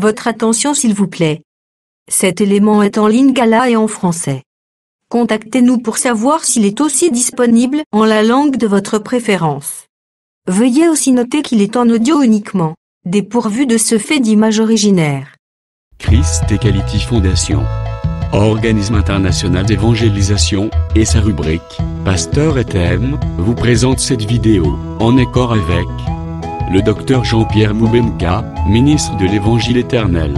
Votre attention s'il vous plaît. Cet élément est en lingala et en français. Contactez-nous pour savoir s'il est aussi disponible en la langue de votre préférence. Veuillez aussi noter qu'il est en audio uniquement, dépourvu de ce fait d'image originaire. Christ Equality Foundation, organisme international d'évangélisation, et sa rubrique « Pasteur et thème » vous présente cette vidéo, en accord avec le docteur Jean-Pierre Moubenga, ministre de l'Évangile éternel.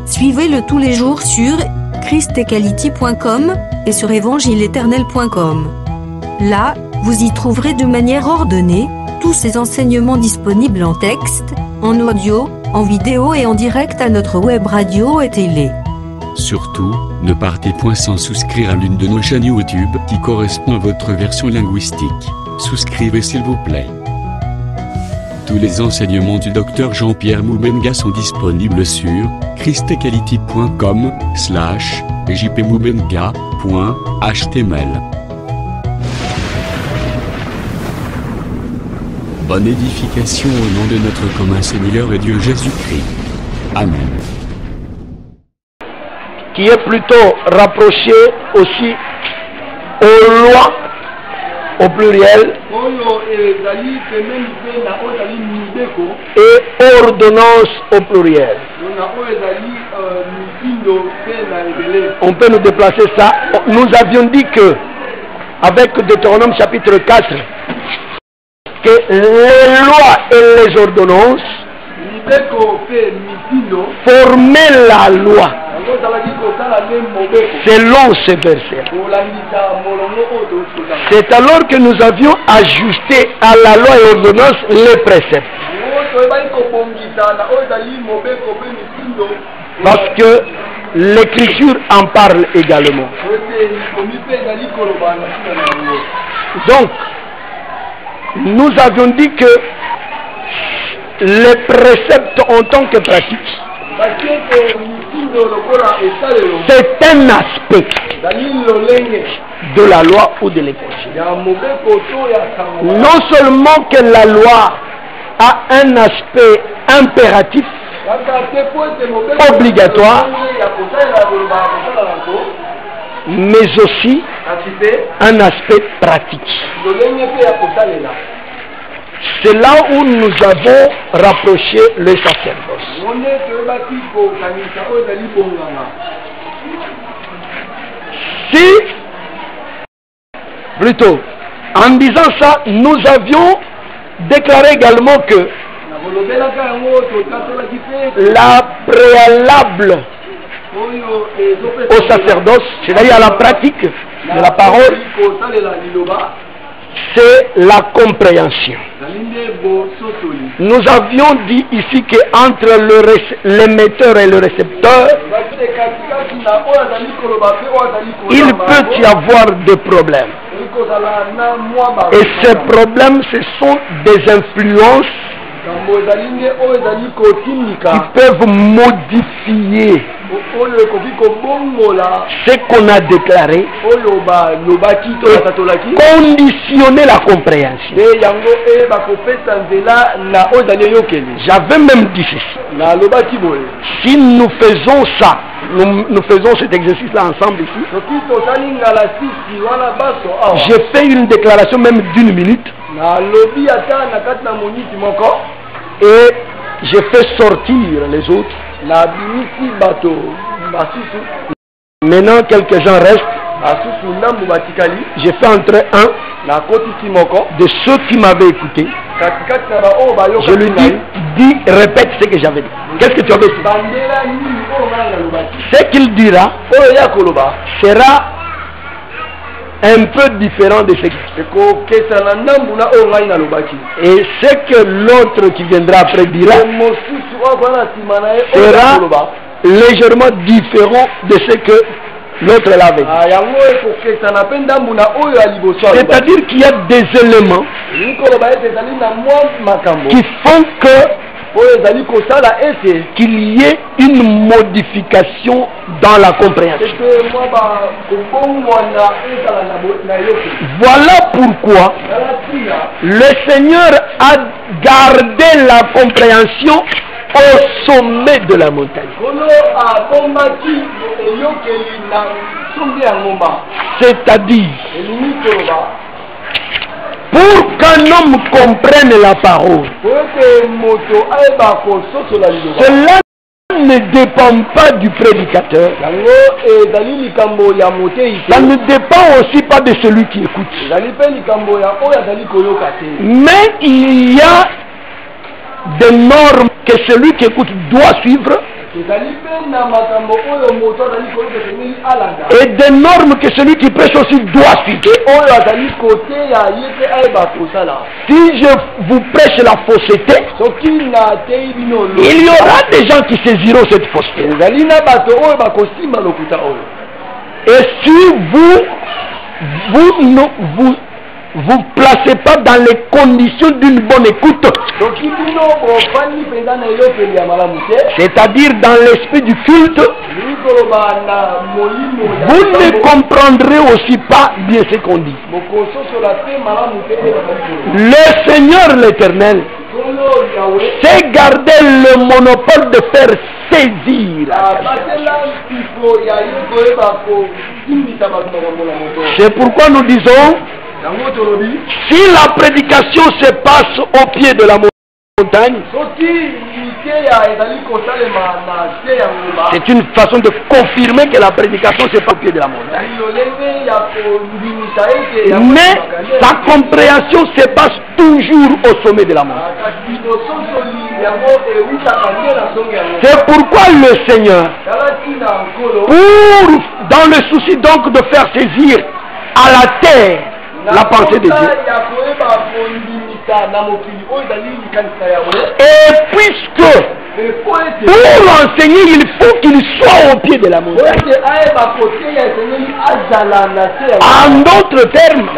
Suivez-le tous les jours sur christequality.com et sur évangile-éternel.com. Là, vous y trouverez de manière ordonnée tous ces enseignements disponibles en texte, en audio, en vidéo et en direct à notre web radio et télé. Surtout, ne partez point sans souscrire à l'une de nos chaînes YouTube qui correspond à votre version linguistique. Souscrivez s'il vous plaît. Tous les enseignements du docteur Jean-Pierre Moubenga sont disponibles sur christequality.com/jpmoubenga.html. Bonne édification au nom de notre commun Seigneur et Dieu Jésus-Christ. Amen. Qui est plutôt rapproché aussi aux lois au pluriel et ordonnance au pluriel. On peut nous déplacer ça. Nous avions dit que avec Deutéronome chapitre 4 que les lois et les ordonnances formaient la loi. Selon ce verset. C'est alors que nous avions ajusté à la loi et ordonnance les préceptes. Parce que l'écriture en parle également. Donc, nous avions dit que les préceptes en tant que pratique, c'est un aspect de la loi ou de l'évangile. Non seulement que la loi a un aspect impératif, obligatoire, mais aussi un aspect pratique. C'est là où nous avons rapproché le sacerdoce. Si, plutôt, en disant ça, nous avions déclaré également que la préalable au sacerdoce, c'est-à-dire à la pratique de la parole, c'est la compréhension. Nous avions dit ici qu'entre l'émetteur et le récepteur, il peut y avoir des problèmes. Et ces problèmes, ce sont des influences qui peuvent modifier ce qu'on a déclaré, conditionner la compréhension. J'avais même dit ceci. Si nous faisons ça, nous faisons cet exercice-là ensemble ici, j'ai fait une déclaration même d'1 minute. Et je fais sortir les autres. Maintenant, quelques-uns restent. J'ai fait entrer un de ceux qui m'avaient écouté. Je lui dis, répète ce que j'avais dit. Qu'est-ce que tu avais dit? Ce qu'il dira sera un peu différent de ce qui. Et ce que l'autre qui viendra après dira sera légèrement différent de ce que l'autre l'avait dit. C'est-à-dire qu'il y a des éléments qui font que qu'il y ait une modification dans la compréhension. Voilà pourquoi le Seigneur a gardé la compréhension au sommet de la montagne. C'est-à-dire, pour qu'un homme comprenne la parole, cela ne dépend pas du prédicateur. Ça ne dépend aussi pas de celui qui écoute. Mais il y a des normes que celui qui écoute doit suivre et des normes que celui qui prêche aussi doit suivre. Si je vous prêche la fausseté, il y aura des gens qui saisiront cette fausseté. Et si vous placez pas dans les conditions d'une bonne écoute, c'est-à-dire dans l'esprit du culte, vous ne comprendrez aussi pas bien ce qu'on dit. Le Seigneur l'Éternel sait garder le monopole de faire saisir. C'est pourquoi nous disons, si la prédication se passe au pied de la montagne, c'est une façon de confirmer que la prédication se passe au pied de la montagne. Mais sa compréhension se passe toujours au sommet de la montagne. C'est pourquoi le Seigneur, dans le souci donc de faire saisir à la terre la pensée de Dieu, et puisque pour enseigner il faut qu'il soit au pied de la montagne, en d'autres termes,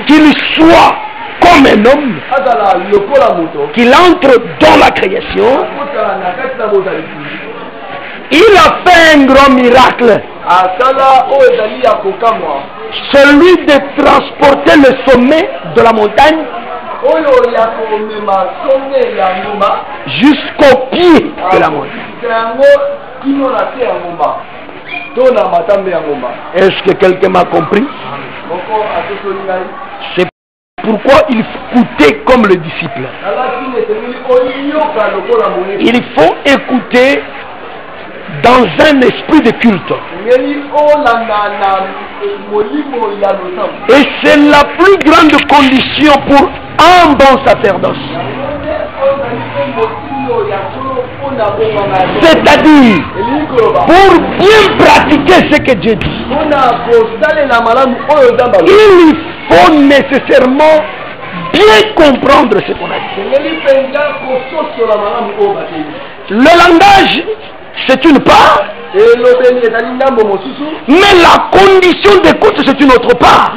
qu'il soit comme un homme, qu'il entre dans la création, il a fait un grand miracle, celui de transporter le sommet de la montagne jusqu'au pied de la montagne. Est-ce que quelqu'un m'a compris? C'est pourquoi il faut écouter comme le disciple. Il faut écouter dans un esprit de culte. Et c'est la plus grande condition pour un bon sacerdoce. C'est-à-dire, pour bien pratiquer ce que Dieu dit, il faut nécessairement bien comprendre ce qu'on a dit. Le langage, c'est une part, mais la condition d'écoute, c'est une autre part.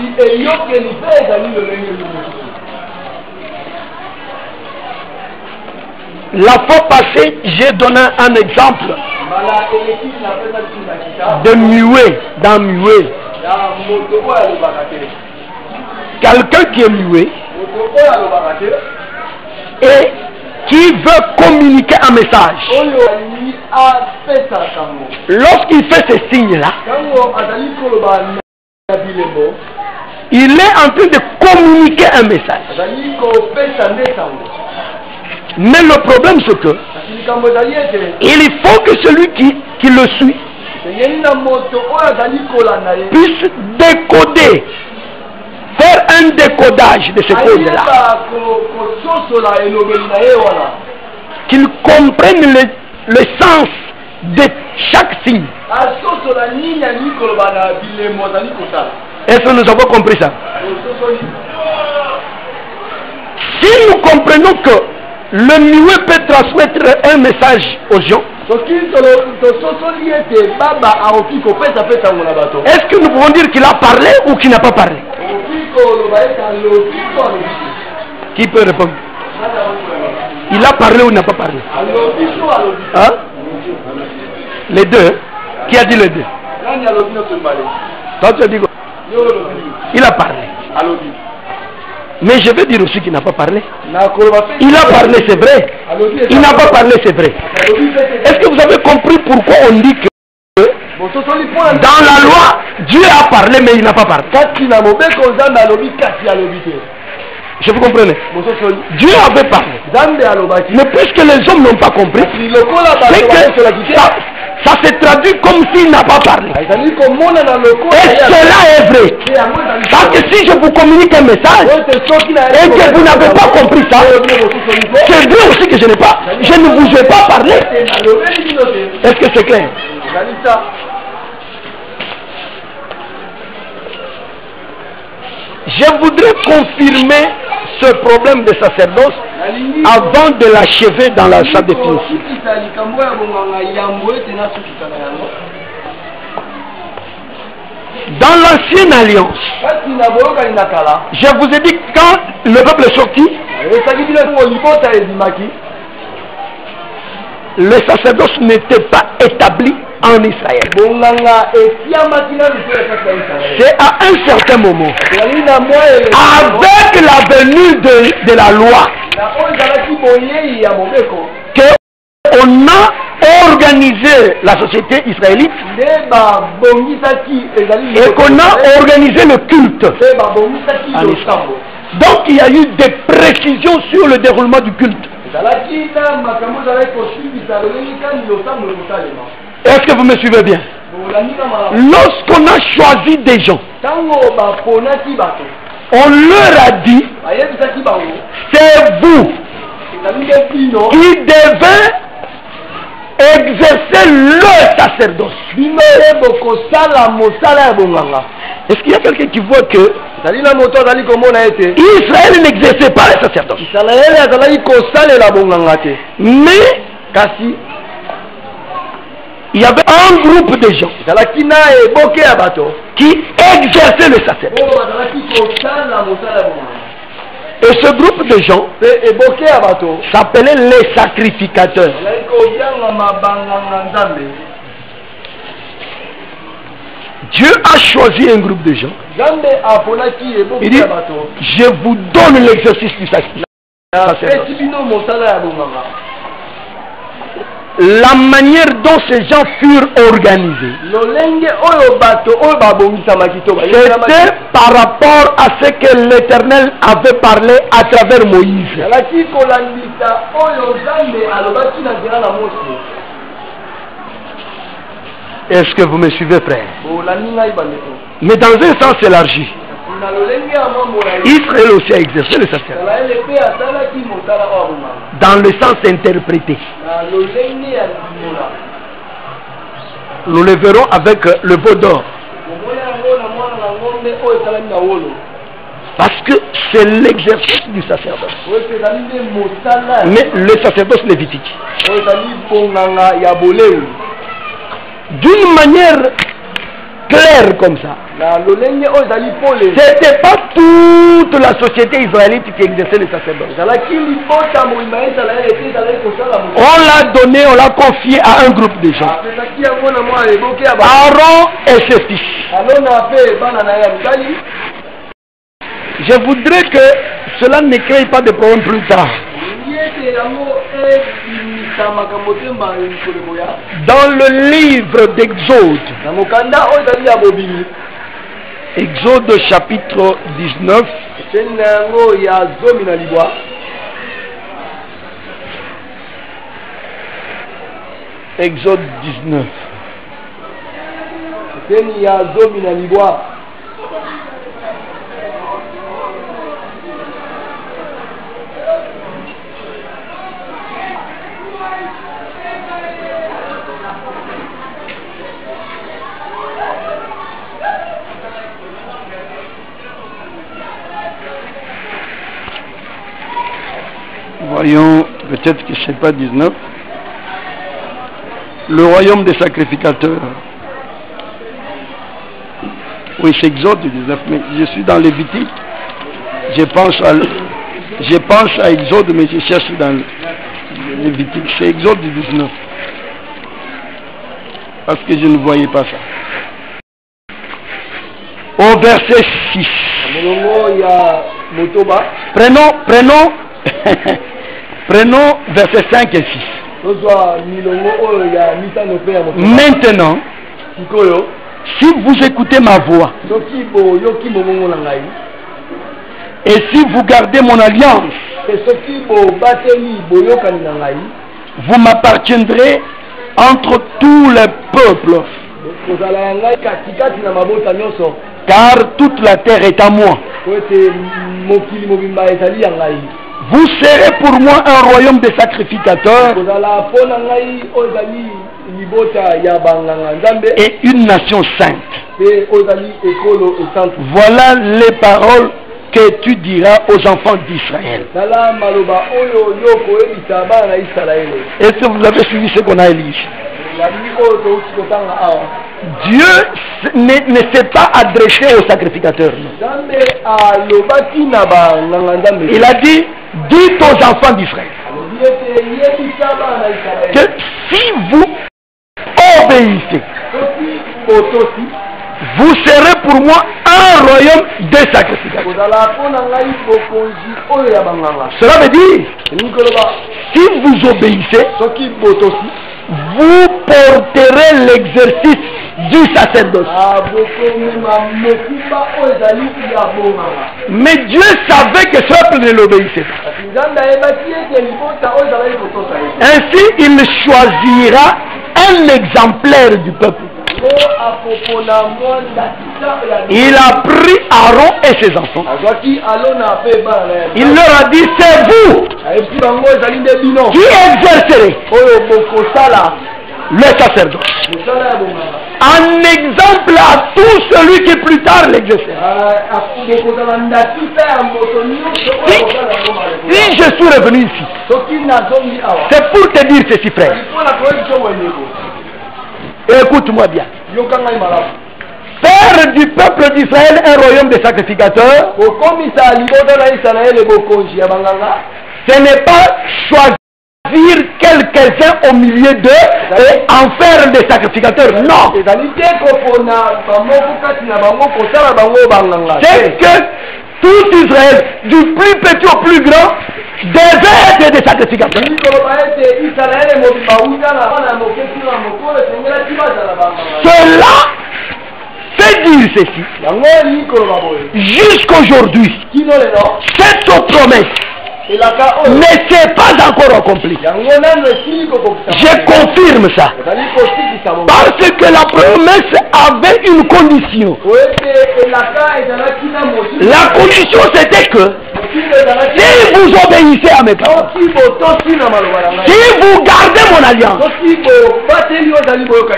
La fois passée, j'ai donné un exemple de muet, d'un muet. Quelqu'un qui est muet et qui veut communiquer un message. Lorsqu'il fait ces signes-là, il est en train de communiquer un message. Mais le problème c'est que il faut que celui qui le suit puisse décoder, faire un décodage de ce code-là, qu'il comprenne le sens de chaque signe. Est-ce que nous avons compris ça? Si nous comprenons que le muet peut transmettre un message aux gens, est-ce que nous pouvons dire qu'il a parlé ou qu'il n'a pas parlé? Qui peut répondre? Il a parlé ou n'a pas parlé? Hein? Les deux? Qui a dit les deux? Toi tu as dit quoi? Il a parlé. Mais je veux dire aussi qu'il n'a pas parlé. Il a parlé, c'est vrai. Il n'a pas parlé, c'est vrai. Est-ce que vous avez compris pourquoi on dit que dans la loi, Dieu a parlé, mais il n'a pas parlé? Je vous comprenez? Dieu avait parlé. Mais puisque les hommes n'ont pas compris, c'est que ça se traduit comme s'il n'a pas parlé. Et cela est vrai. Parce que si je vous communique un message et que vous n'avez pas compris ça, c'est vrai aussi que je n'ai pas. Je ne vous ai pas parlé. Est-ce que c'est clair? Je voudrais confirmer ce problème de sacerdoce avant de l'achever dans la salle de finition. Dans l'ancienne alliance, je vous ai dit quand le peuple est sorti, le sacerdoce n'était pas établi en Israël. C'est à un certain moment, avec la venue de la loi, qu'on a organisé la société israélite et qu'on a organisé le culte en Israël. Donc il y a eu des précisions sur le déroulement du culte. Est-ce que vous me suivez bien? Lorsqu'on a choisi des gens, on leur a dit, c'est vous qui devez exercer le sacerdoce. Est-ce qu'il y a quelqu'un qui voit que Israël n'exerçait pas le sacerdoce? Mais il y avait un groupe de gens qui exerçaient le sacerdoce. Et ce groupe de gens s'appelait les sacrificateurs. Dieu a choisi un groupe de gens. Il dit, je vous donne l'exercice du sacrifice. La manière dont ces gens furent organisés, c'était par rapport à ce que l'Éternel avait parlé à travers Moïse. Est-ce que vous me suivez, frère? Mais dans un sens élargi, Israël aussi a exercé le sacerdoce. Dans le sens interprété. Nous le verrons avec le veau d'or. Parce que c'est l'exercice du sacerdoce. Mais le sacerdoce lévitique, d'une manière claire comme ça, c'était pas toute la société israélite qui exerçait le sacerdoce. On l'a donné, on l'a confié à un groupe de gens. Aaron et ses fils. Je voudrais que cela ne crée pas de problème plus tard. Dans le livre d'Exode, Exode chapitre 19, Exode 19. Voyons, peut-être que je ne sais pas 19. Le royaume des sacrificateurs. Oui, c'est Exode 19, mais je suis dans Lévitique. Je pense à Exode, mais je cherche dans Lévitique. C'est Exode 19. Parce que je ne voyais pas ça. Au verset 6. Prenons prenons versets 5 et 6. Maintenant, si vous écoutez ma voix et si vous gardez mon alliance, vous m'appartiendrez entre tous les peuples, car toute la terre est à moi. Vous serez pour moi un royaume de sacrificateurs et une nation sainte. Voilà les paroles que tu diras aux enfants d'Israël. Est-ce que vous avez suivi ce qu'on a lu? Dieu ne s'est pas adressé aux sacrificateurs. Il a dit, dites aux enfants d'Israël que si vous obéissez, vous serez pour moi un royaume de sacrificateurs. Cela veut dire, si vous obéissez, vous porterez l'exercice du sacerdoce. Mais Dieu savait que ce peuple ne l'obéissait pas. Ainsi, il choisira un exemplaire du peuple. Il a pris Aaron et ses enfants. Il leur a dit, c'est vous qui exercerez le sacerdoce. Un exemple à tout celui qui plus tard l'exercera. Si je suis revenu ici, c'est pour te dire ceci, frère. Écoute-moi bien. Faire du peuple d'Israël un royaume de sacrificateurs, ce n'est pas choisir quelques-uns au milieu d'eux et en faire des sacrificateurs. Non. C'est que tout Israël, du plus petit au plus grand, devait être des sacrificateurs. Cela fait dire ceci. Jusqu'aujourd'hui, cette promesse ne s'est pas encore accomplie. Je confirme ça. Parce que la promesse avait une condition. La condition c'était que si vous obéissez à mes paroles, si vous gardez mon alliance,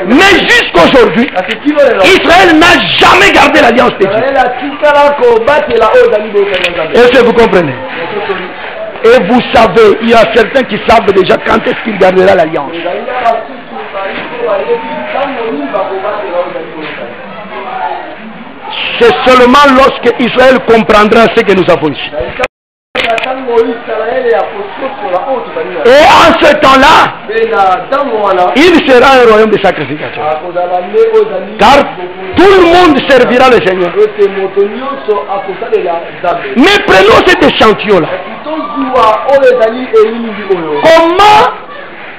mais jusqu'aujourd'hui, Israël n'a jamais gardé l'alliance de Dieu. Est-ce que vous comprenez? Et vous savez, il y a certains qui savent déjà quand est-ce qu'il gardera l'alliance. C'est seulement lorsque Israël comprendra ce que nous avons ici. Et en ce temps-là, il sera un royaume de sacrificateurs. Car tout le monde servira le Seigneur. Mais prenons cet échantillon-là. Comment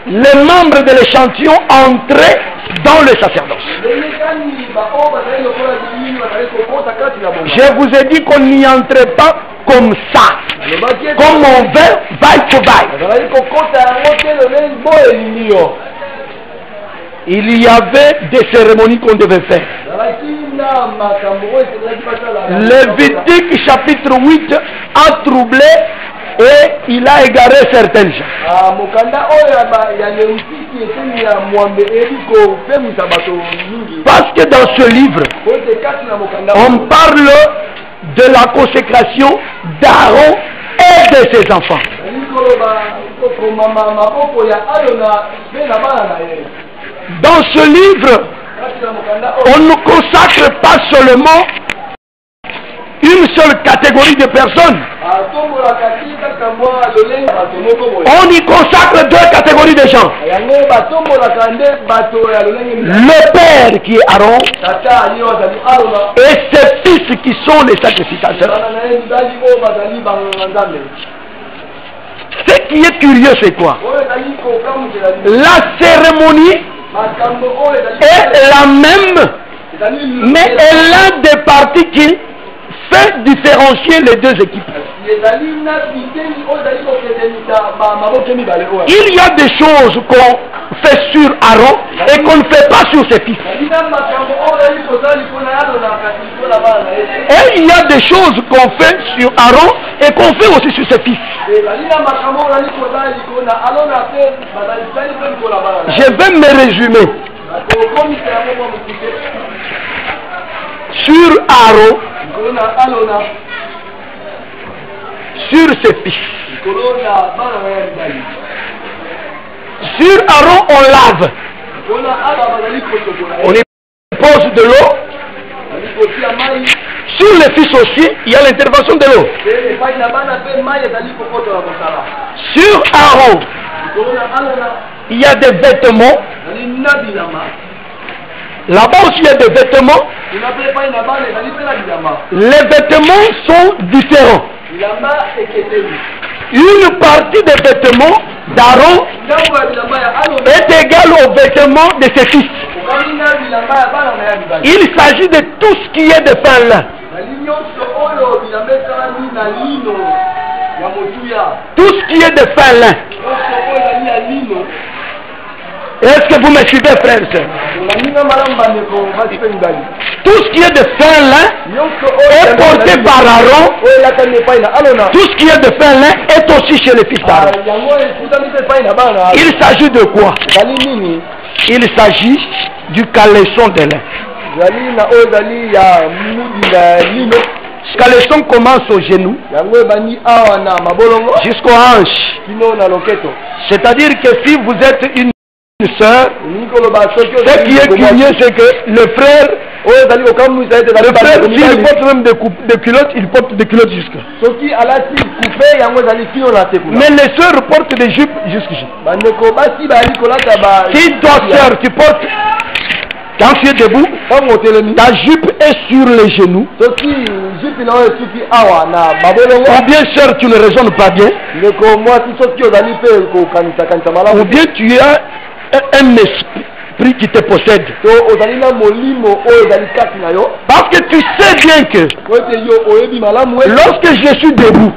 les membres de l'échantillon entraient dans le sacerdoce? Je vous ai dit qu'on n'y entrait pas comme ça, comme on veut, vaille pour vaille. Il y avait des cérémonies qu'on devait faire. Lévitique chapitre 8 a troublé et il a égaré certaines gens. Parce que dans ce livre, on parle de la consécration d'Aaron et de ses enfants. Dans ce livre, on ne consacre pas seulement une seule catégorie de personnes. On y consacre deux catégories de gens. Le père qui est Aaron et ses fils qui sont les sacrificateurs. Ce qui est curieux, c'est quoi? La cérémonie est la même, mais elle a des parties qui fait différencier les deux équipes. Il y a des choses qu'on fait sur Aaron et qu'on ne fait pas sur ses fils. Et il y a des choses qu'on fait sur Aaron et qu'on fait aussi sur ses fils. Je vais me résumer. Sur Aaron, sur ses fils. Sur Aaron, on lave. On y pose de l'eau. Sur les fils aussi, il y a l'intervention de l'eau. Sur Aaron, il y a des vêtements. Là-bas aussi, il y a des vêtements. Les vêtements sont différents. Une partie des vêtements d'Aaron est égale aux vêtements de ses fils. Il s'agit de tout ce qui est de fin lin. Tout ce qui est de fin lin. Est-ce que vous me suivez, frères et sœurs? Tout ce qui est de fin lin est porté par Aaron. Tout ce qui est de fin lin est aussi chez les fils d'Aaron. Il s'agit de quoi? Il s'agit du caleçon de lin. Ce caleçon commence au genou jusqu'aux hanches. C'est-à-dire que si vous êtes une sœur, ce qui est curieux, c'est que le frère, s'il porte même des culottes, il porte des culottes jusque. Mais les sœurs portent des jupes jusqu'ici. Si toi, sœur, tu portes, quand tu es debout, ta jupe est sur les genoux. Ou bien, sœur, tu ne raisonnes pas bien. Ou bien tu as un esprit qui te possède. Parce que tu sais bien que lorsque je suis debout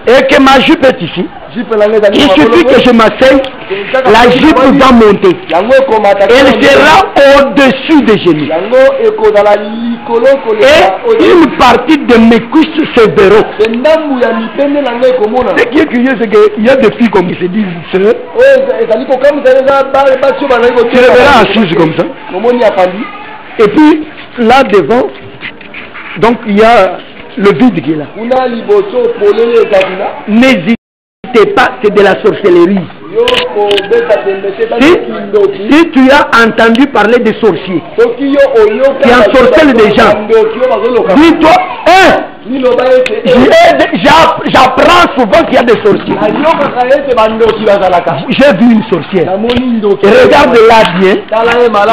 et que ma jupe est ici, il suffit que je m'asseye, la jupe va monter. Elle sera au-dessus des genoux. Et une partie de mes cuisses se verront. Ce qui est curieux, c'est qu'il y a des filles comme qui se disent sœurs. Tu les verras assises comme ça. Et puis là devant, donc il y a le vide qui est là. N'hésitez pas, c'est de la sorcellerie. Si tu as entendu parler des sorciers qui ensorcellent des gens, dis-toi, j'apprends souvent qu'il y a des sorciers. J'ai vu une sorcière. Et regarde-la bien.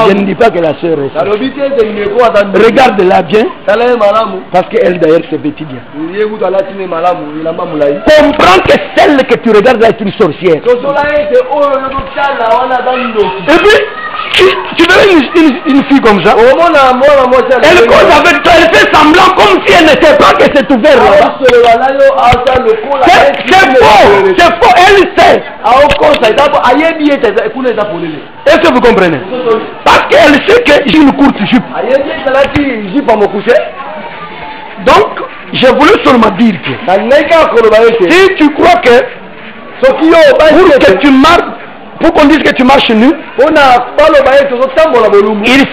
Je ne dis pas que la sœur est sorcière. Regarde-la bien. Parce qu'elle d'ailleurs se vêtit bien. Comprends que celle que tu regardes là est une sorcière. Et puis, tu verrais une fille comme ça. Elle cause avec toi, elle fait semblant comme si elle ne sait pas que c'est ouvert là-bas. C'est faux, elle sait. Est-ce que vous comprenez? Parce qu'elle sait que j'ai une courte jupe. Donc, je voulais seulement dire que si tu crois que pour que tu marches, pour qu'on dise que tu marches nu, il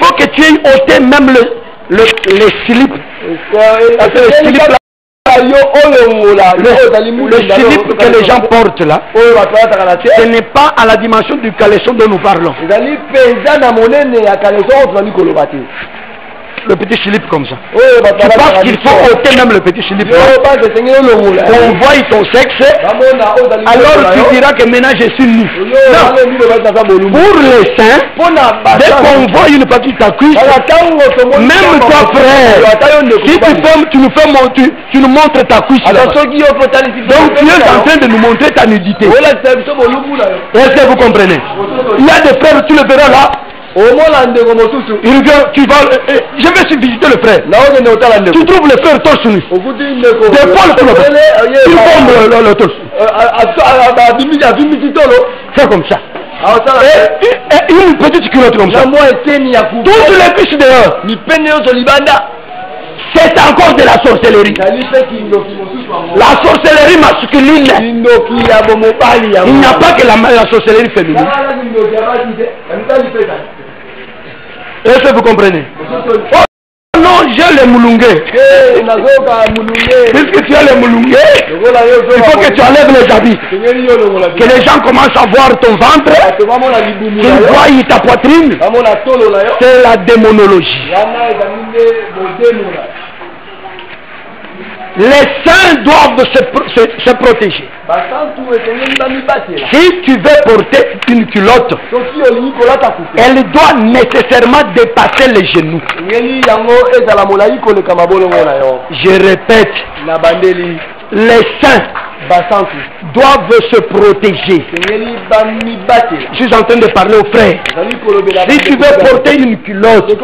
faut que tu aies ôté même les slips. Le slip que les gens portent là, ce n'est pas à la dimension du caleçon dont nous parlons. le petit slip comme ça. Tu penses qu'il faut ôter même le petit slip. On voit ton sexe. Alors tu diras que maintenant je suis nu. Non. Pour les seins, dès qu'on voit une partie de ta cuisse, même toi frère, si tu nous fais montrer, tu nous montres ta cuisse là. Donc tu es en train de nous montrer ta nudité. Est-ce que vous comprenez? Il y a des frères, tu le verras là. Il vient, tu vas, je vais visiter le frère. Tu trouves le frère torse nu. Des fois tu tombes le torse. C'est comme ça. Et une petite culotte comme ça. Toutes les cuisses dehors. C'est encore de la sorcellerie. La sorcellerie masculine. Il n'y a pas que la sorcellerie féminine. Est-ce que vous comprenez? Oh non, j'ai les moulungués. Puisque tu as les moulungués, il faut que tu enlèves les habits. Que les gens commencent à voir ton ventre, qu'ils voient ta poitrine. C'est la démonologie. Les saints doivent se protéger. Si tu veux porter une culotte, elle doit nécessairement dépasser les genoux. Je répète, les saints doivent se protéger. Je suis en train de parler aux frères. Si tu veux porter une culotte,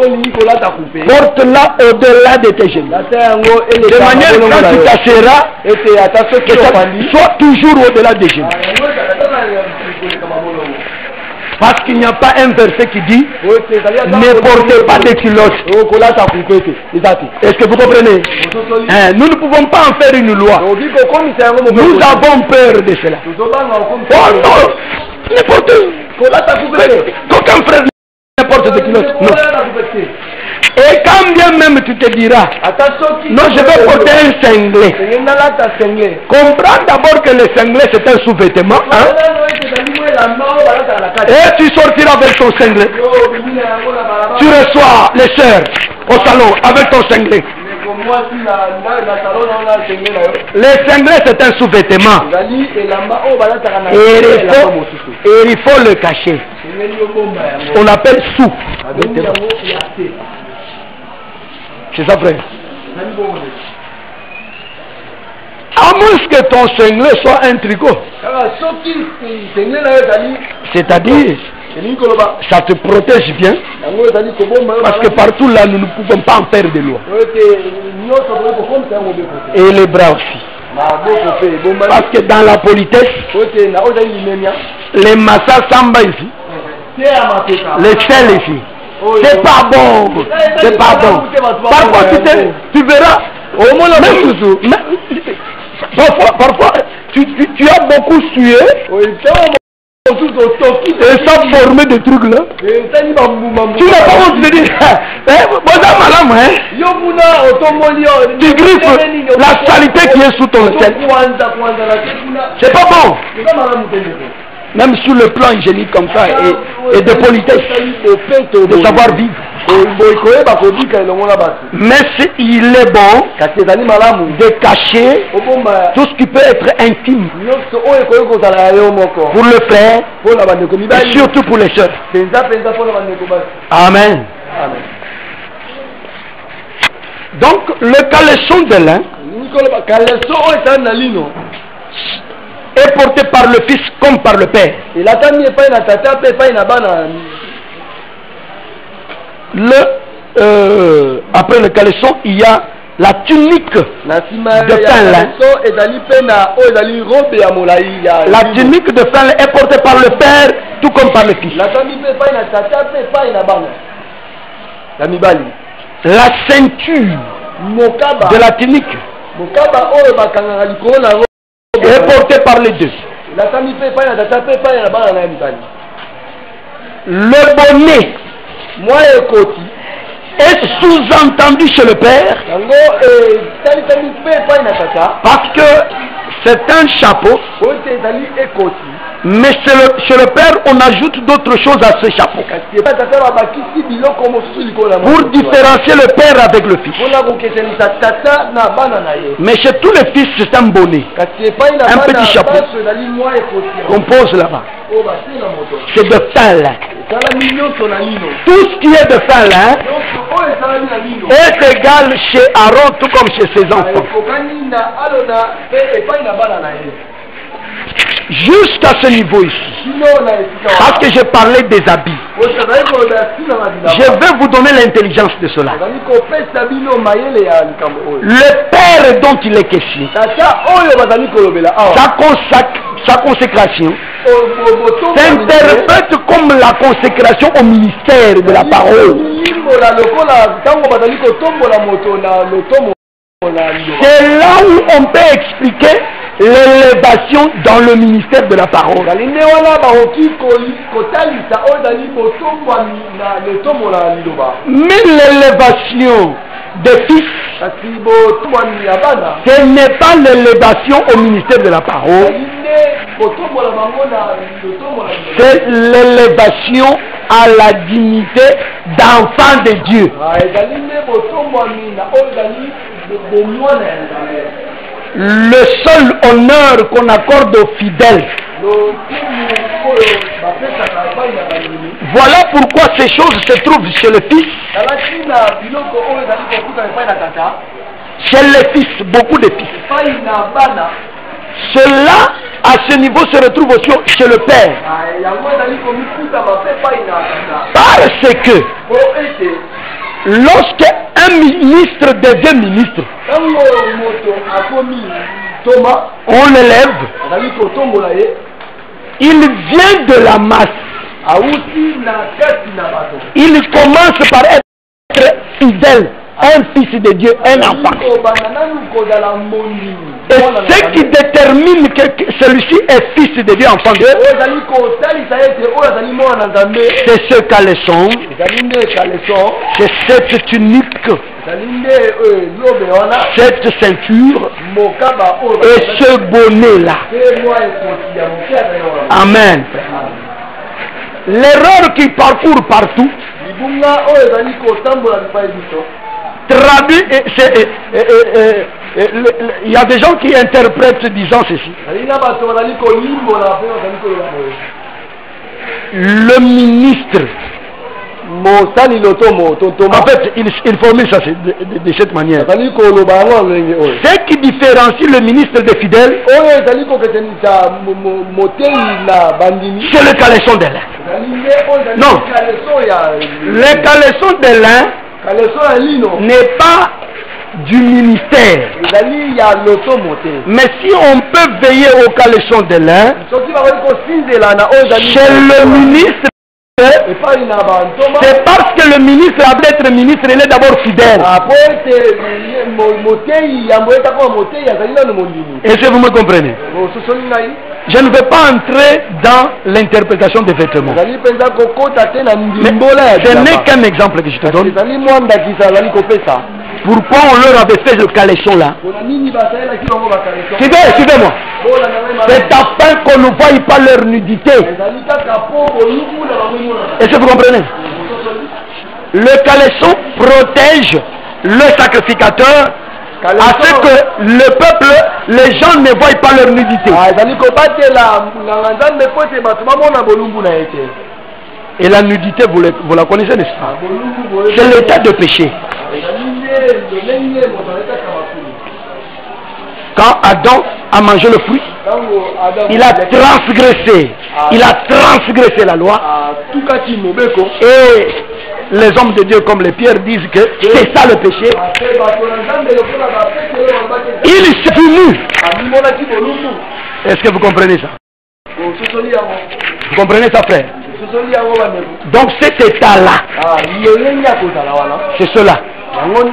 porte-la au-delà de tes genoux. De manière que quand tu t'asseras, que ça soit toujours au-delà des genoux. Parce qu'il n'y a pas un verset qui dit ne portez pas de culottes. Est-ce que vous comprenez? Nous ne pouvons pas en faire une loi. Nous avons peur de cela. Oh non, n'importe aucun frère ne porte de culottes. Non. Et quand bien même tu te diras non, je vais porter un cinglet. Comprends d'abord que le cinglet c'est un sous-vêtement, hein? Et tu sortiras avec ton cinglet. Tu reçois les sœurs au salon avec ton cinglet. Le cinglet c'est un sous-vêtement. Et il faut le cacher. On l'appelle sous-vêtement. C'est ça, frère. À moins que ton cinglet soit un tricot. C'est-à-dire, ça te protège bien. Parce que partout là, nous ne pouvons pas en faire de loi. Et les bras aussi. Parce que dans la politesse, les massas samba ici, les sels ici. C'est pas bon. C'est pas bon. Parfois tu verras. Parfois tu as beaucoup sué. Et ça formait des trucs là. Tu n'as pas honte de dire tu griffes la saleté qui est sous ton sel. C'est pas bon. Même sur le plan hygiénique comme ça et de politesse, de savoir vivre. Mais il est bon de cacher tout ce qui peut être intime pour le frère et surtout pour les sœurs. Amen. Donc le caleçon de lin est porté par le Fils comme par le Père. Après le caleçon, il y a la tunique de fin lin. La tunique de fin lin est portée par le Père tout comme par le Fils. La ceinture de la tunique est porté par les deux. Le bonnet est sous-entendu chez le Père parce que c'est un chapeau Mais chez le Père, on ajoute d'autres choses à ce chapeau. Pour différencier le Père avec le Fils. Mais chez tous les fils, c'est un bonnet. Un petit chapeau qu'on pose là-bas. C'est de fin là. Tout ce qui est de fin là est égal chez Aaron tout comme chez ses enfants. Jusqu'à ce niveau ici. Parce que j'ai parlé des habits. Je vais vous donner l'intelligence de cela. Le Père dont il est question, sa consécration s'interprète comme la consécration au ministère de la parole. C'est là où on peut expliquer l'élévation dans le ministère de la parole. Mais l'élévation des fils, ce n'est pas l'élévation au ministère de la parole, c'est l'élévation à la dignité d'enfant de Dieu. Le seul honneur qu'on accorde aux fidèles. Voilà pourquoi ces choses se trouvent chez le Fils. Chez les fils, beaucoup de fils. Cela, à ce niveau, se retrouve aussi chez le Père. Parce que lorsque un ministre devient ministre, on l'élève, il vient de la masse. Il commence par être fidèle, un fils de Dieu, un enfant. Et ce qui détermine que celui-ci est fils de Dieu, enfant de Dieu, c'est ce caleçon, c'est cette tunique, cette ceinture et ce bonnet-là. Amen. L'erreur qui parcourt partout traduit, il y a des gens qui interprètent disant ceci. Le ministre, en fait, il formule ça de cette manière. Ce qui différencie le ministre des fidèles, c'est le caleçon de lin. Non, le caleçon de lin n'est pas du ministère. Mais si on peut veiller au caleçon de lin, chez le ministre, c'est parce que le ministre, avant d'être ministre, il est d'abord fidèle. Est-ce que vous me comprenez? Je ne vais pas entrer dans l'interprétation des vêtements. Mais ce n'est qu'un exemple que je te donne. Pourquoi on leur avait fait le caleçon là? Suivez-moi. C'est afin qu'on ne voie pas leur nudité. Est-ce que vous comprenez? Le caleçon protège le sacrificateur à ce que le peuple, les gens ne voient pas leur nudité. Et la nudité, vous la connaissez, n'est-ce pas? C'est l'état de péché. Quand Adam a mangé le fruit, il a transgressé. Il a transgressé la loi. Et les hommes de Dieu comme les pierres disent que c'est ça le péché. Il s'est venu. Est-ce que vous comprenez ça? Vous comprenez ça, frère? Donc cet état-là, c'est cela.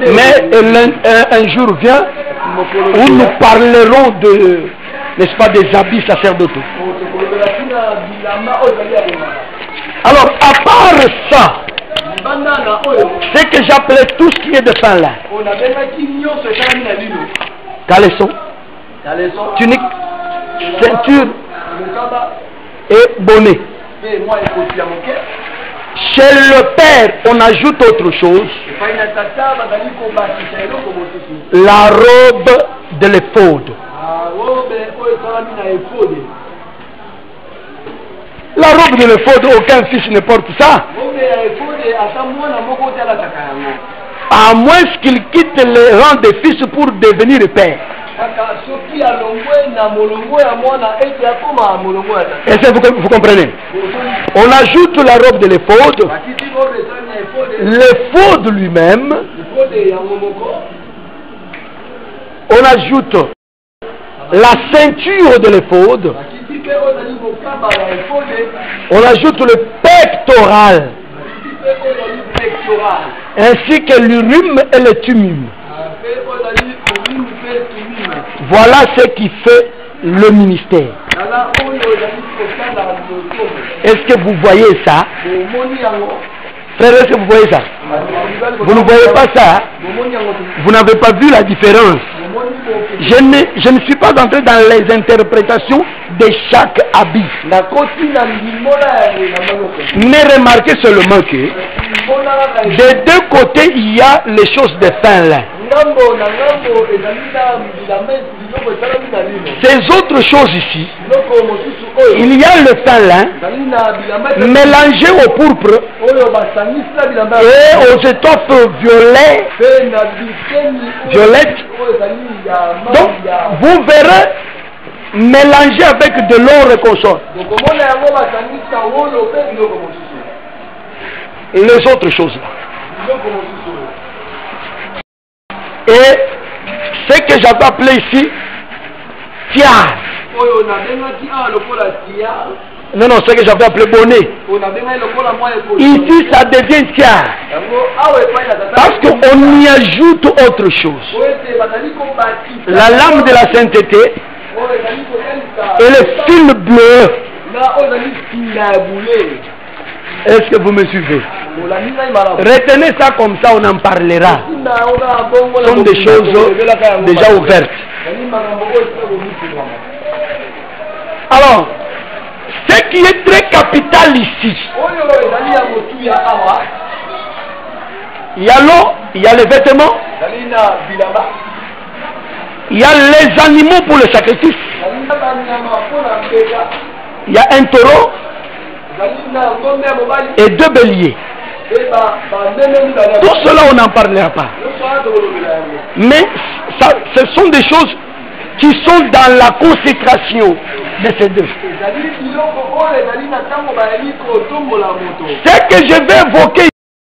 Mais un jour vient où nous parlerons de, n'est-ce pas, des habits sacerdotaux. Alors, à part ça, c'est que j'appelais tout ce qui est de fin là. Caleçon, tunique, ceinture et bonnet. Chez le père, on ajoute autre chose. La robe de l'éphod. La robe de l'éphod, aucun fils ne porte ça. À moins qu'il quitte les rangs des fils pour devenir père. Est-ce que vous comprenez? On ajoute la robe de l'éphod. L'éphod lui-même. On ajoute la ceinture de l'éphod. On ajoute le pectoral. Ainsi que l'urim et le tumim. Voilà ce qui fait le ministère. Est-ce que vous voyez ça? Frère, est-ce que vous voyez ça? Vous ne voyez pas ça? Vous n'avez pas vu la différence? Je ne suis pas entré dans les interprétations de chaque habit. Mais remarquez seulement que des deux côtés, il y a les choses de fin lin. Ces autres choses ici, il y a le fin lin mélangé au pourpre et aux étoffes violettes. Donc, vous verrez mélangé avec de l'or et consort. Les autres choses là. Et ce que j'avais appelé ici, tiare. Non, non, ce que j'avais appelé bonnet. Ici, ça devient tiare. Parce qu'on y ajoute autre chose. La lame de la sainteté et le fil bleu. Est-ce que vous me suivez? Retenez ça comme ça, on en parlera. Ce sont des choses déjà ouvertes. Alors, ce qui est très capital ici, il y a l'eau, il y a les vêtements, il y a les animaux pour le sacrifice, il y a un taureau et 2 béliers. Tout cela, on n'en parlera pas. Mais ça, ce sont des choses qui sont dans la consécration de ces deux. Ce que je vais évoquer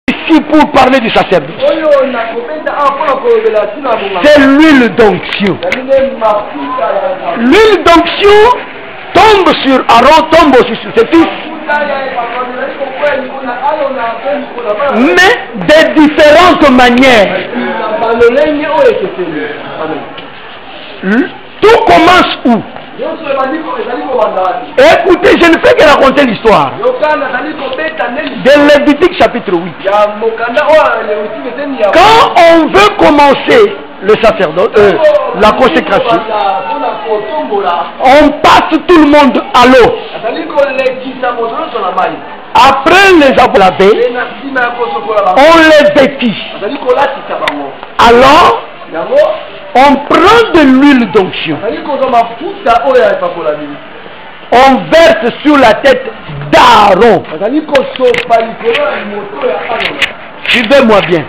ici pour parler du sacerdoce, c'est l'huile d'onction. L'huile d'onction tombe sur Aaron, tombe aussi sur ses fils, mais de différentes manières. Tout commence où? Écoutez, je ne fais que raconter l'histoire de Lévitique chapitre 8. Quand on veut commencer le sacerdoce, la consécration, on passe tout le monde à l'eau. Après les avoir lavés, on les vêtit. Alors, on prend de l'huile d'onction. On verse sur la tête d'Aaron. Suivez-moi bien.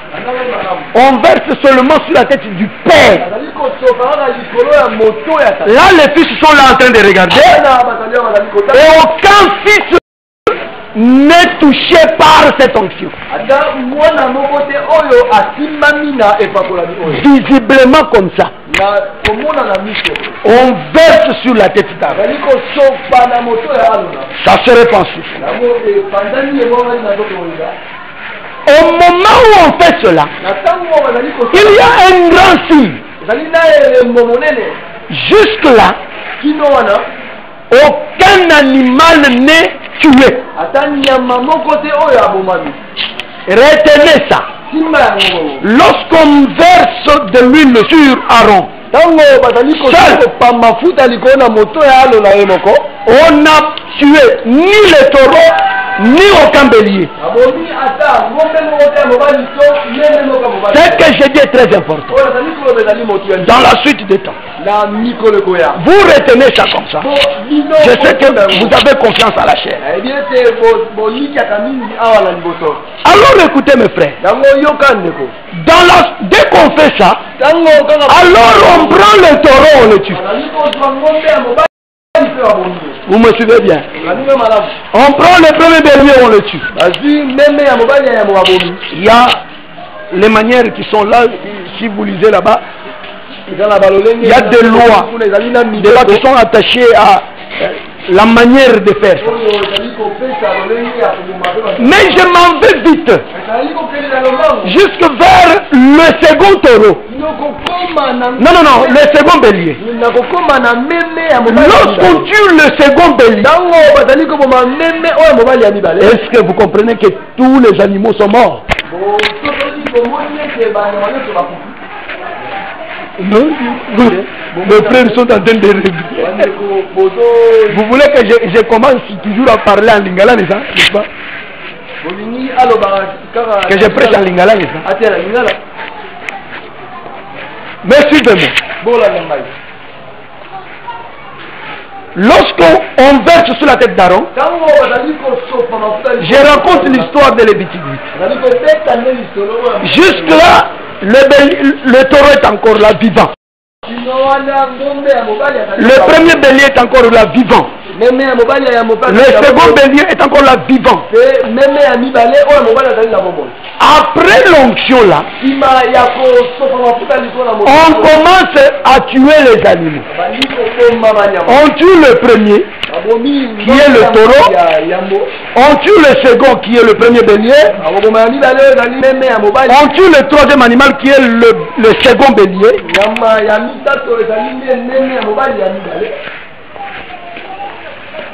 On verse seulement sur la tête du Père. Là, les fils sont là en train de regarder. Et aucun fils n'est touché par cette onction. Visiblement comme ça. On verse sur la tête d'Aaron. Ça se répand. Au moment où on fait cela, il y a un grand signe. Jusque-là, aucun animal n'est tué. Retenez ça. Lorsqu'on verse de l'huile sur Aaron, On n'a tué ni le taureau ni aucun bélier. Ce que je dis est très important. Dans la suite des temps, vous retenez ça comme ça. Je sais que vous avez confiance à la chair. Alors écoutez mes frères. Dès qu'on fait ça, alors on prend le taureau, on le tue. Vous me suivez bien? On prend le premier bélier, on le tue. Il y a les manières qui sont là, si vous lisez là-bas, il y a des lois qui sont attachées à la manière de faire ça. Mais je m'en vais vite jusque vers le second taureau. Non, le second bélier. Lorsqu'on tue le second bélier, est-ce que vous comprenez que tous les animaux sont morts? Non, mes frères sont en train de rêver. Vous voulez que je commence toujours à parler en lingala, n'est-ce pas? Que je prêche en lingala, n'est-ce pas? Mais suivez-moi. Lorsqu'on verse sur la tête d'Aaron, je raconte l'histoire de Lévitique 8. Jusque-là, le taureau est encore là, vivant. Le premier bélier est encore là, vivant. Le second bélier est encore là, vivant. Après l'onction là, on commence à tuer les animaux. On tue le premier, qui est le taureau. On tue le second, qui est le premier bélier. On tue le troisième animal, qui est le second bélier.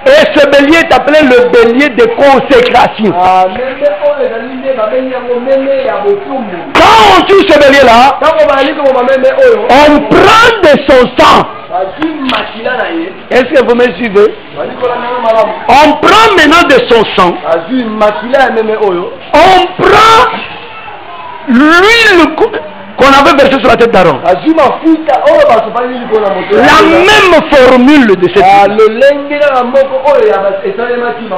Et ce bélier est appelé le bélier de consécration. Quand on tue ce bélier-là, on prend de son sang. Est-ce que vous me suivez? On prend maintenant de son sang. On prend l'huile qu'on avait versée sur la tête d'Aaron. La même formule de cette huile.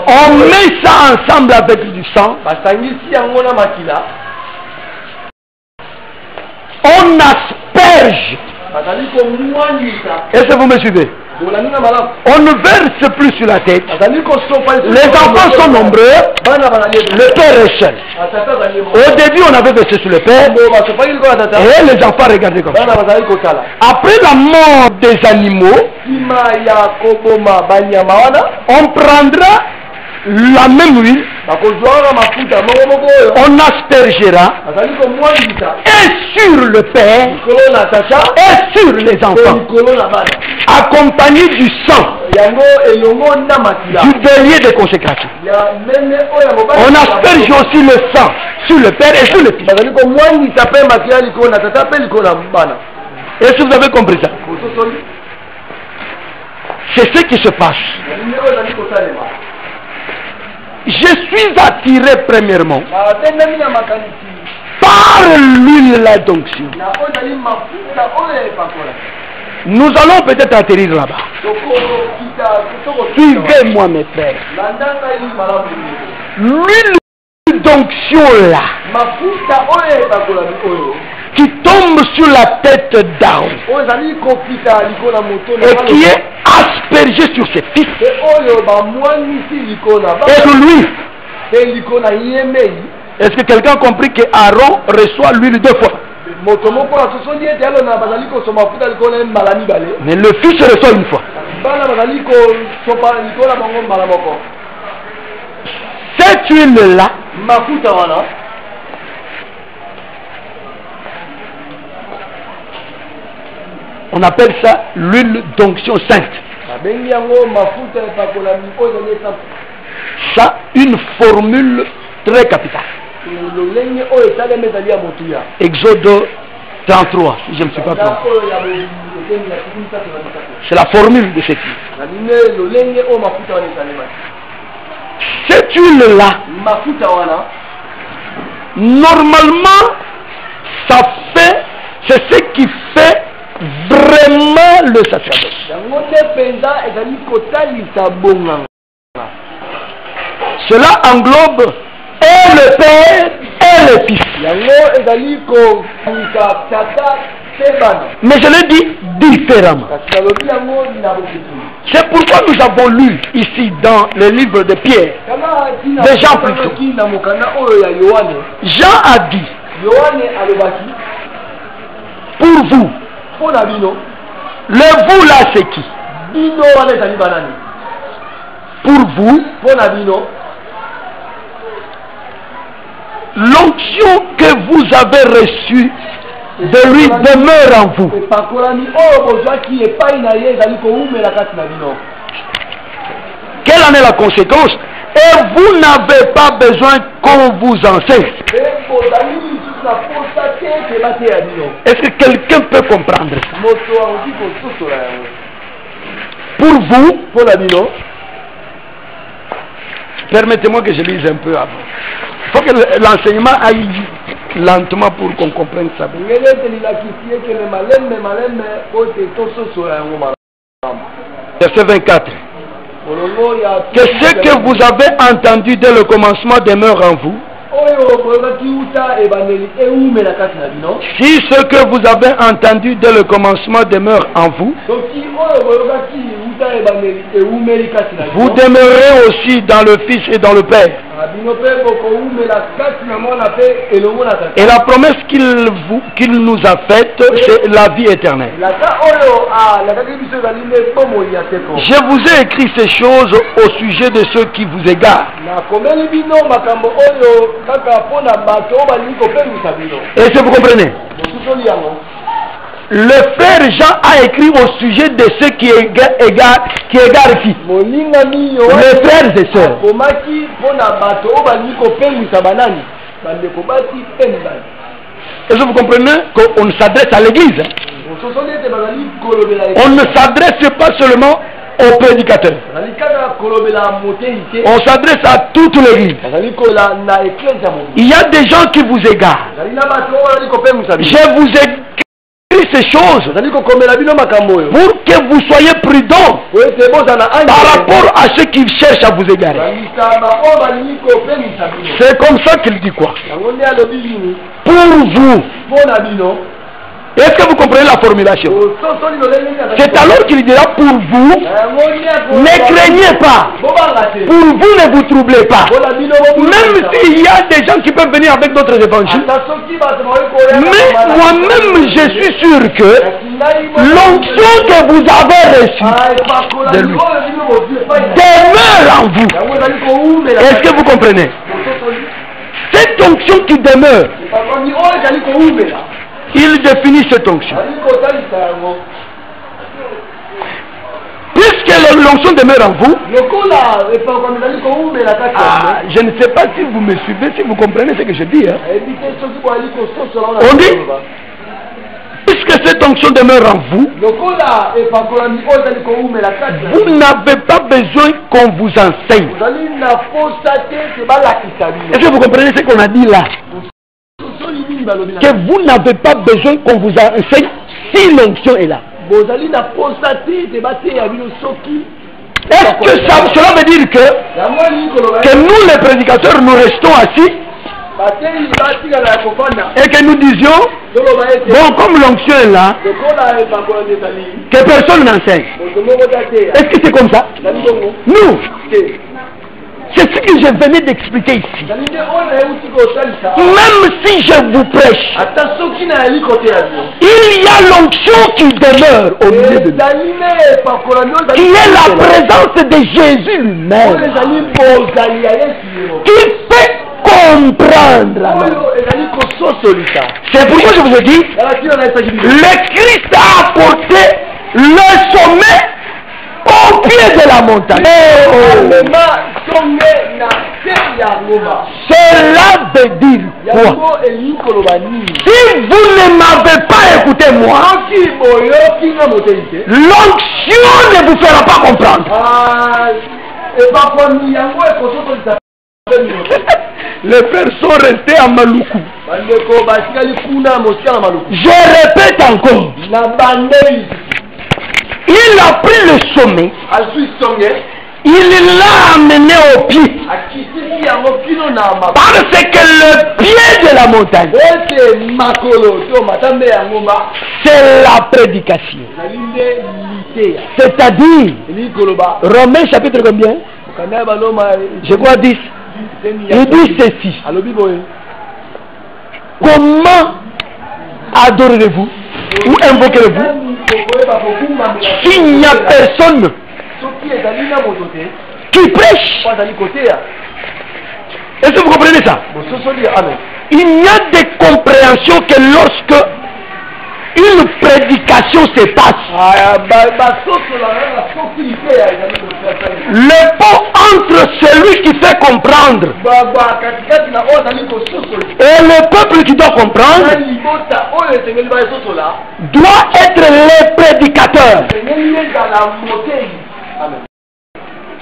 On met ça ensemble avec du sang. On asperge. Est-ce que vous me suivez? On ne verse plus sur la tête. Les enfants sont nombreux. Le père est seul. Au début, on avait versé sur le père. Et les enfants regardaient comme ça. Après la mort des animaux, on prendra la même huile. On aspergera. Et sur le père. Et sur les enfants. Accompagné du sang. Du bélier de consécration. On asperge aussi le sang sur le père et sur le fils. Est-ce que vous avez compris ça? C'est ce qui se passe. Je suis attiré premièrement par l'huile la d'onction. Nous allons peut-être atterrir là-bas. Suivez-moi mes frères. L'huile d'onction là qui tombe sur la tête d'Aaron et qui est aspergé sur ses fils et sur lui. Est-ce que quelqu'un a compris que Aaron reçoit l'huile deux fois? Mais le fils reçoit une fois. Cette huile-là on appelle ça l'huile d'onction sainte. Ça, une formule très capitale. Exode 33, si je ne me suis pas trompé. C'est la formule de cette huile. Cette huile-là, normalement, ça fait, c'est ce qui fait vraiment le sacerdoce. Cela englobe et le Père et le Fils. Mais je l'ai dit différemment. C'est pourquoi nous avons lu ici dans le livre de Pierre, de Jean plutôt. Jean a dit, pour vous, le vous là c'est qui? Pour vous, l'onction que vous avez reçue de lui demeure en vous. Quelle en est la conséquence? Et vous n'avez pas besoin qu'on vous enseigne. Est-ce que quelqu'un peut comprendre ça? Pour vous, permettez-moi que je lise un peu avant. Il faut que l'enseignement aille lentement pour qu'on comprenne ça. Verset 24. Que ce que vous avez entendu dès le commencement demeure en vous. Si ce que vous avez entendu dès le commencement demeure en vous, vous demeurez aussi dans le Fils et dans le Père. Et la promesse qu'il nous a faite, c'est la vie éternelle. Je vous ai écrit ces choses au sujet de ceux qui vous égarent. Est-ce que vous comprenez? Le frère Jean a écrit au sujet de ceux qui égarent qui? Les frères et sœurs. Est-ce que vous comprenez qu'on s'adresse à l'église? On ne s'adresse pas seulement aux prédicateurs. On s'adresse à toute l'église. Il y a des gens qui vous égarent. Je vous ai ces choses pour que vous soyez prudents par rapport à ceux qui cherchent à vous égarer. C'est comme ça qu'il dit quoi? Pour vous. Est-ce que vous comprenez la formulation? C'est alors qu'il dira pour vous, ne craignez pas. Pour vous, ne vous troublez pas. Même s'il y a des gens qui peuvent venir avec d'autres évangiles. Mais moi-même, je suis sûr que l'onction que vous avez reçue de lui demeure en vous. Est-ce que vous comprenez? Cette onction qui demeure, il définit cette onction. Puisque l'onction demeure en vous, je ne sais pas si vous me suivez, si vous comprenez ce que je dis. On dit, puisque cette onction demeure en vous, vous n'avez pas besoin qu'on vous enseigne. Est-ce que vous comprenez ce qu'on a dit là? Que vous n'avez pas besoin qu'on vous enseigne si l'onction est là. Est-ce que cela veut dire que nous les prédicateurs nous restons assis et que nous disions bon, comme l'onction est là, que personne n'enseigne? Est-ce que c'est comme ça? Nous, c'est ce que je venais d'expliquer ici. Même si je vous prêche, il y a l'onction qui demeure au milieu de nous, qui est la présence de Jésus lui-même, qui fait comprendre. C'est pourquoi je vous ai dit, le Christ a apporté le sommet au pied de la montagne. Cela veut dire quoi? Si vous ne m'avez pas écouté moi, l'onction ne vous fera pas comprendre. Les frères sont restés à Maluku. Je répète encore. Il a pris le sommet. Il l'a amené au pied. Parce que le pied de la montagne, c'est la prédication. C'est-à-dire, Romains chapitre combien? Je crois 10. Il dit ceci. Comment adorez-vous ou invoquerez-vous s'il n'y a personne qui prêche? Est-ce que vous comprenez ça? Il n'y a de compréhension que lorsque une prédication se passe. Le pont entre celui qui fait comprendre et le peuple qui doit comprendre doit être les prédicateurs.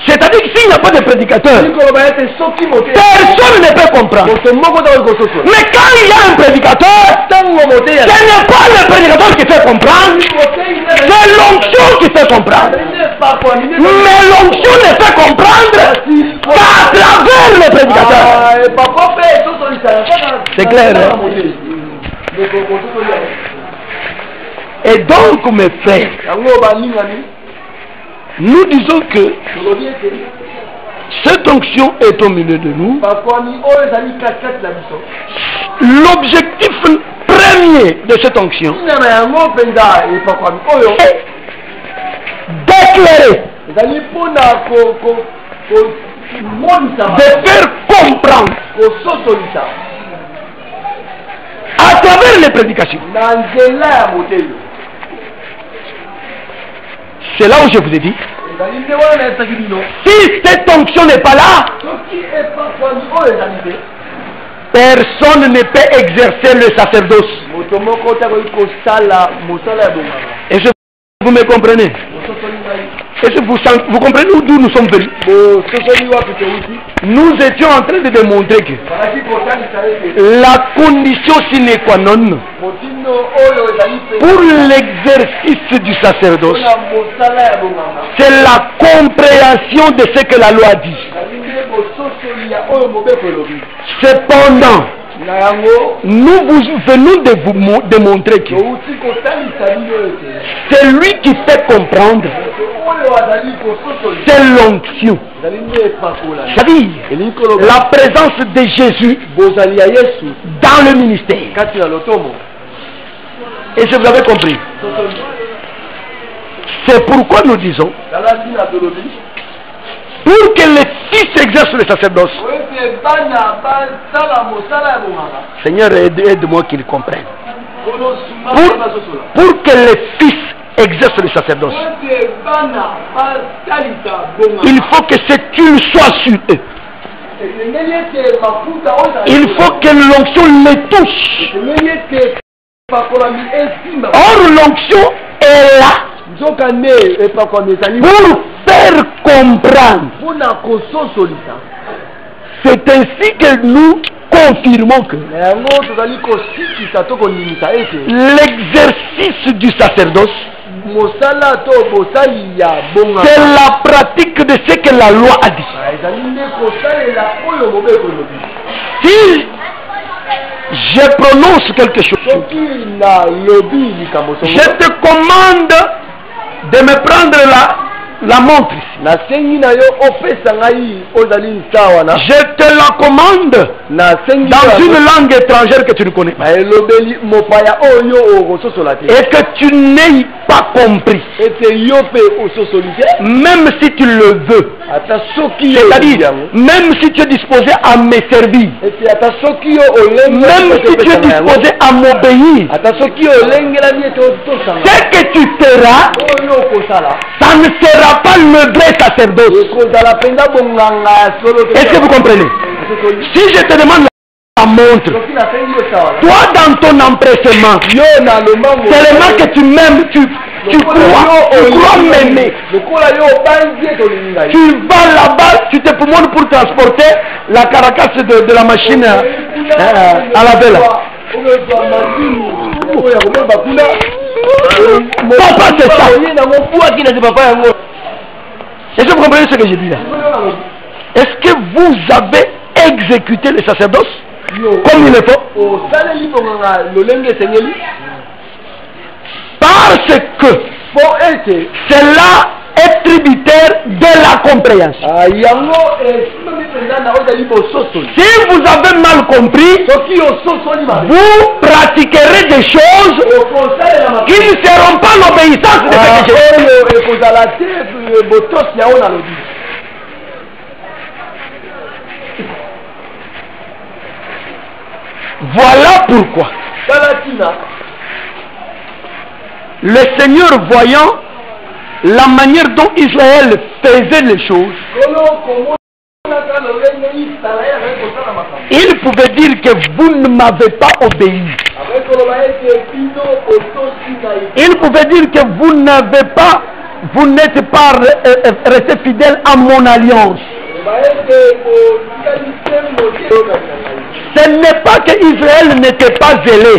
C'est-à-dire que s'il n'y a pas de prédicateur, personne ne peut comprendre. Mais quand il y a un prédicateur, ce n'est pas le prédicateur qui fait comprendre, c'est l'onction qui fait comprendre. Mais l'onction ne fait comprendre qu'à travers le prédicateur. C'est clair, hein? Et donc, mes frères, nous disons que cette onction est au milieu de nous. L'objectif premier de cette onction est d'éclairer, de faire comprendre à travers les prédications. C'est là où je vous ai dit, si cette onction n'est pas là, personne ne peut exercer le sacerdoce. Et vous me comprenez? Est-ce que vous comprenez d'où nous sommes venus? Nous étions en train de démontrer que la condition sine qua non pour l'exercice du sacerdoce, c'est la compréhension de ce que la loi dit. Cependant, nous venons de vous démontrer que c'est lui qui fait comprendre, c'est l'onction. C'est-à-dire la présence de Jésus dans le ministère. Et je vous avais compris. C'est pourquoi nous disons, pour que les fils exercent le sacerdoce, Seigneur, aide-moi qu'ils comprennent. Pour que les fils exercent le sacerdoce, il faut que cette huile soit sur eux. Il faut que l'onction les touche. Or, l'onction est là pour faire comprendre. C'est ainsi que nous confirmons que l'exercice du sacerdoce, c'est la pratique de ce que la loi a dit. Si je prononce quelque chose, je te commande de me prendre la montre. Je te la commande dans une langue étrangère que tu ne connais pas, et que tu n'aies pas compris, même si tu le veux, c'est-à-dire même si tu es disposé à me servir, même si tu es disposé à m'obéir, ce que tu feras, ça ne sera pas le vrai sacerdoce. Est-ce que vous comprenez? Si je te demande la montre, toi dans ton empressement, tellement que tu m'aimes, tu crois m'aimer, tu vas là-bas, tu te promènes pour transporter la caracasse de la machine à laver là. Papa, c'est ça. Est-ce que vous comprenez ce que j'ai dit là? Est-ce que vous avez exécuté le sacerdoce comme il le faut? Parce que cela est tributaire de la compréhension. Si vous avez mal compris, vous pratiquerez des choses qui ne seront pas l'obéissance de Jésus. Voilà pourquoi le Seigneur, voyant la manière dont Israël faisait les choses, il pouvait dire que vous ne m'avez pas obéi. Il pouvait dire que vous n'êtes pas resté fidèle à mon alliance. Ce n'est pas que Israël n'était pas zélé.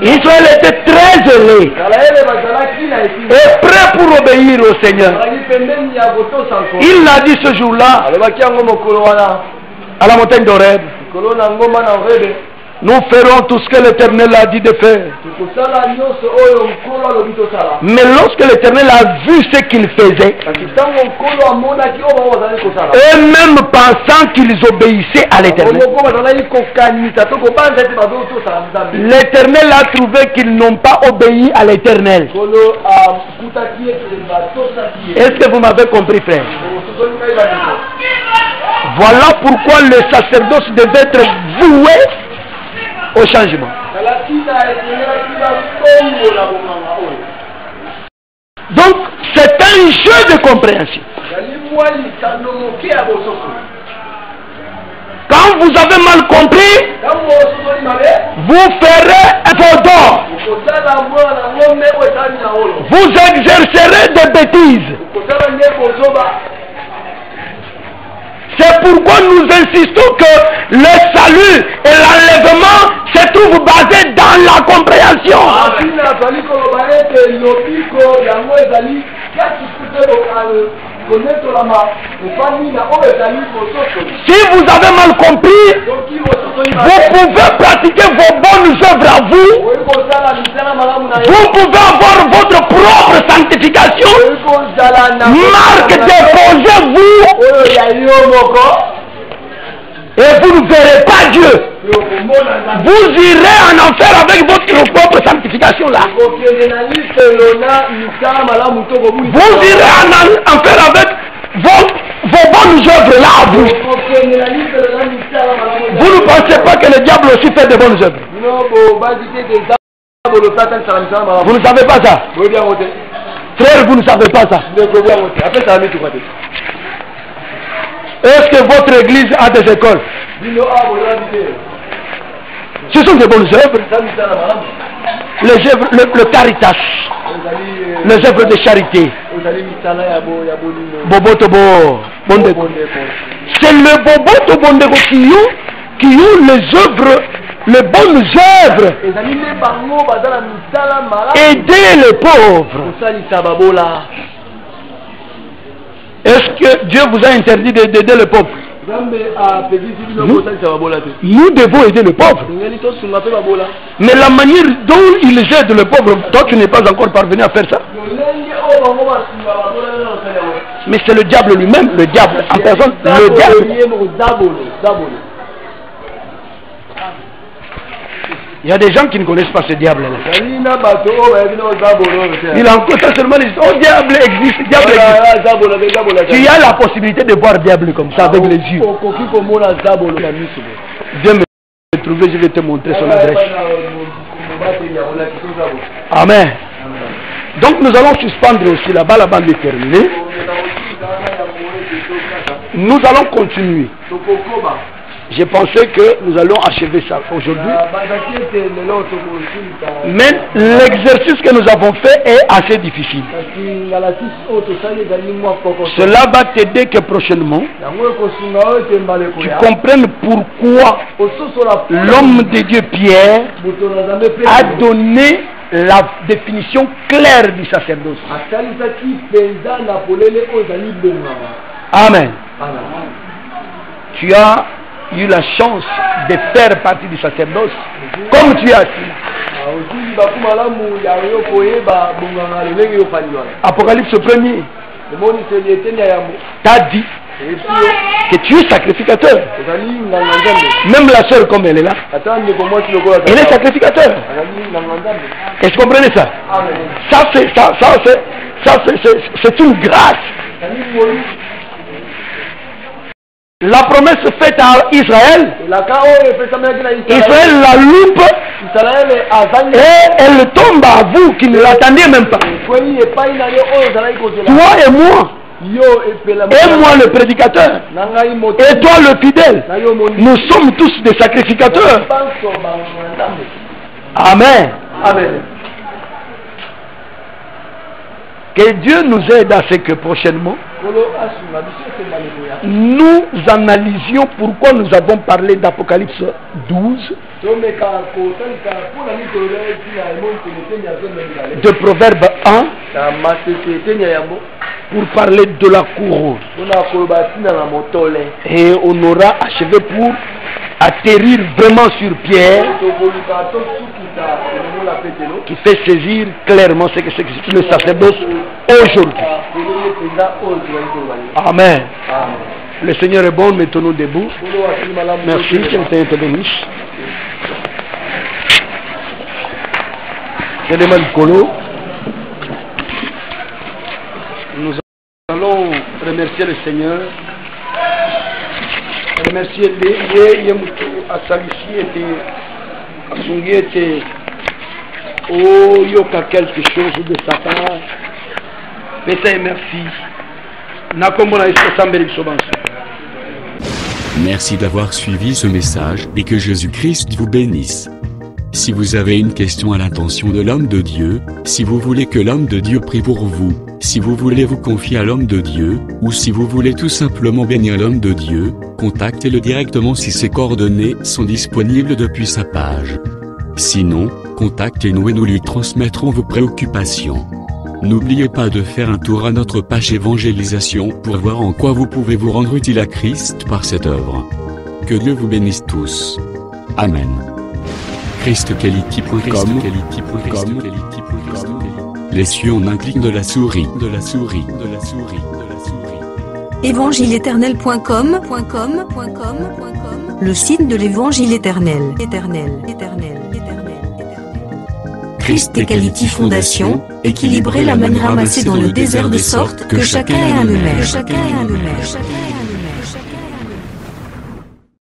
Israël était très zélé et prêt pour obéir au Seigneur. Il l'a dit ce jour-là à la montagne d'Horeb. Nous ferons tout ce que l'Éternel a dit de faire. Mais lorsque l'Éternel a vu ce qu'il faisait, eux-mêmes pensant qu'ils obéissaient à l'Éternel, l'Éternel a trouvé qu'ils n'ont pas obéi à l'Éternel. Est-ce que vous m'avez compris, frère? Voilà pourquoi le sacerdoce devait être voué au changement. Donc, c'est un jeu de compréhension. Quand vous avez mal compris, vous ferez un faux d'or. Vous exercerez des bêtises. C'est pourquoi nous insistons que le salut et l'enlèvement se trouvent basés dans la compréhension. Si vous avez mal compris, vous pouvez pratiquer vos bonnes œuvres à vous. Vous pouvez avoir votre propre sanctification. Marque déposez-vous. Et vous ne verrez pas Dieu. Vous irez en enfer avec votre propre sanctification là. Vous irez en enfer avec vos bonnes œuvres là à vous. Vous ne pensez pas que le diable aussi fait de bonnes œuvres? Vous ne savez pas ça? Frère, vous ne savez pas ça? Est-ce que votre église a des écoles? Ce sont des bonnes œuvres. Les œuvres, le caritas, les œuvres de charité. Bobotobo, Bondego. C'est le Bobotobo Bondego qui ont les œuvres, les bonnes œuvres. Aider les pauvres. Est-ce que Dieu vous a interdit d'aider le pauvre? Nous devons aider le pauvre. Mais la manière dont ils aident le pauvre, toi tu n'es pas encore parvenu à faire ça. Mais c'est le diable lui-même, le diable en personne, le diable. Il y a des gens qui ne connaissent pas ce diable-là. Il en côté seulement, ils disent, oh, diable existe, diable existe. Tu as la possibilité de voir diable comme ça avec les yeux. Viens me trouver, je vais te montrer son adresse. Amen. Donc nous allons suspendre aussi là-bas, la bande est terminée. Nous allons continuer. J'ai pensé que nous allons achever ça aujourd'hui. Mais l'exercice que nous avons fait est assez difficile. Cela va t'aider que prochainement, tu comprennes pourquoi l'homme de Dieu Pierre a donné la définition claire du sacerdoce. Amen. Tu as eu la chance de faire partie du sacerdoce comme tu as assis. Apocalypse 1er t'a dit que tu es sacrificateur. Même la sœur comme elle est là, elle est sacrificateur. Est-ce que vous comprenez ça? C'est une grâce. La promesse faite à Israël, Israël la loupe et elle tombe à vous qui ne l'attendiez même pas. Toi et moi, et moi le prédicateur, et toi le fidèle, nous sommes tous des sacrificateurs. Amen. Amen. Que Dieu nous aide à ce que prochainement nous analysions pourquoi nous avons parlé d'Apocalypse 12, de Proverbe 1, pour parler de la couronne. Et on aura achevé pour atterrir vraiment sur Pierre, qui fait saisir clairement ce que c'est le sacerdoce aujourd'hui. Amen. Le Seigneur est bon, mettons-nous debout. Merci, que le Seigneur te bénisse. Nous allons remercier le Seigneur. Remercier les Yemutu Asalisi et Asungi et oh yoka quelque chose de Satan. Pesa et merci. Nakomona Isosambeli Sobanso. Merci d'avoir suivi ce message et que Jésus-Christ vous bénisse. Si vous avez une question à l'intention de l'homme de Dieu, si vous voulez que l'homme de Dieu prie pour vous, si vous voulez vous confier à l'homme de Dieu, ou si vous voulez tout simplement bénir l'homme de Dieu, contactez-le directement si ses coordonnées sont disponibles depuis sa page. Sinon, contactez-nous et nous lui transmettrons vos préoccupations. N'oubliez pas de faire un tour à notre page évangélisation pour voir en quoi vous pouvez vous rendre utile à Christ par cette œuvre. Que Dieu vous bénisse tous. Amen. ChristQuality.com. Les cieux en un clic de la souris. Évangile-éternel.com, le site de l'Évangile éternel. Christ et Quality Fondation, équilibrer la manne ramassée dans le désert de sorte que chacun ait un le maire.